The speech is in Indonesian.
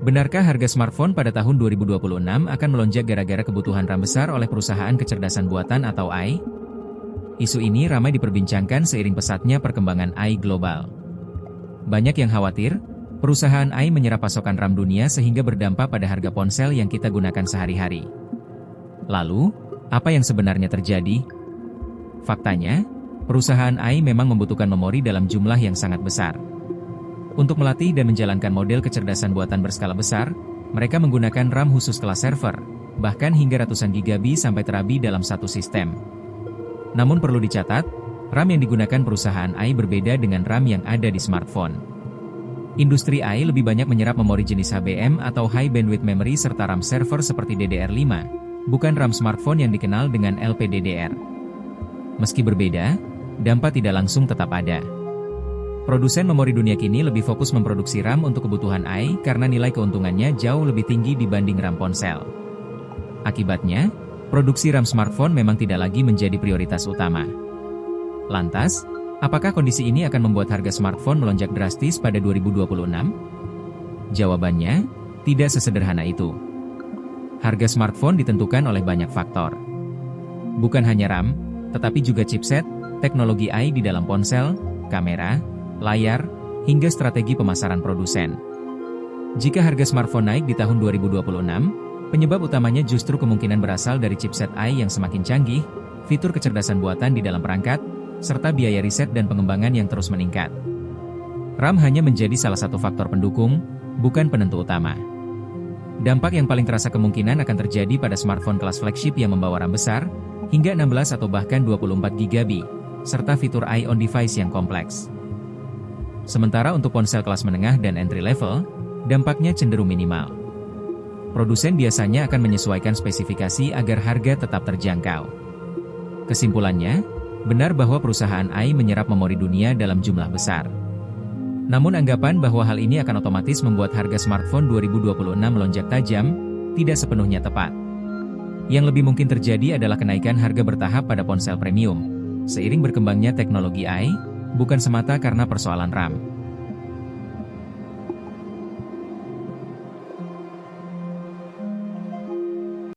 Benarkah harga smartphone pada tahun 2026 akan melonjak gara-gara kebutuhan RAM besar oleh perusahaan kecerdasan buatan atau AI? Isu ini ramai diperbincangkan seiring pesatnya perkembangan AI global. Banyak yang khawatir, perusahaan AI menyerap pasokan RAM dunia sehingga berdampak pada harga ponsel yang kita gunakan sehari-hari. Lalu, apa yang sebenarnya terjadi? Faktanya, perusahaan AI memang membutuhkan memori dalam jumlah yang sangat besar. Untuk melatih dan menjalankan model kecerdasan buatan berskala besar, mereka menggunakan RAM khusus kelas server, bahkan hingga ratusan GB sampai terabi dalam satu sistem. Namun perlu dicatat, RAM yang digunakan perusahaan AI berbeda dengan RAM yang ada di smartphone. Industri AI lebih banyak menyerap memori jenis HBM atau High Bandwidth Memory serta RAM server seperti DDR5, bukan RAM smartphone yang dikenal dengan LPDDR. Meski berbeda, dampak tidak langsung tetap ada. Produsen memori dunia kini lebih fokus memproduksi RAM untuk kebutuhan AI karena nilai keuntungannya jauh lebih tinggi dibanding RAM ponsel. Akibatnya, produksi RAM smartphone memang tidak lagi menjadi prioritas utama. Lantas, apakah kondisi ini akan membuat harga smartphone melonjak drastis pada 2026? Jawabannya, tidak sesederhana itu. Harga smartphone ditentukan oleh banyak faktor. Bukan hanya RAM, tetapi juga chipset, teknologi AI di dalam ponsel, kamera, layar, hingga strategi pemasaran produsen. Jika harga smartphone naik di tahun 2026, penyebab utamanya justru kemungkinan berasal dari chipset AI yang semakin canggih, fitur kecerdasan buatan di dalam perangkat, serta biaya riset dan pengembangan yang terus meningkat. RAM hanya menjadi salah satu faktor pendukung, bukan penentu utama. Dampak yang paling terasa kemungkinan akan terjadi pada smartphone kelas flagship yang membawa RAM besar, hingga 16 atau bahkan 24 GB, serta fitur AI on device yang kompleks. Sementara untuk ponsel kelas menengah dan entry level, dampaknya cenderung minimal. Produsen biasanya akan menyesuaikan spesifikasi agar harga tetap terjangkau. Kesimpulannya, benar bahwa perusahaan AI menyerap memori dunia dalam jumlah besar. Namun anggapan bahwa hal ini akan otomatis membuat harga smartphone 2026 melonjak tajam, tidak sepenuhnya tepat. Yang lebih mungkin terjadi adalah kenaikan harga bertahap pada ponsel premium, seiring berkembangnya teknologi AI, bukan semata karena persoalan RAM.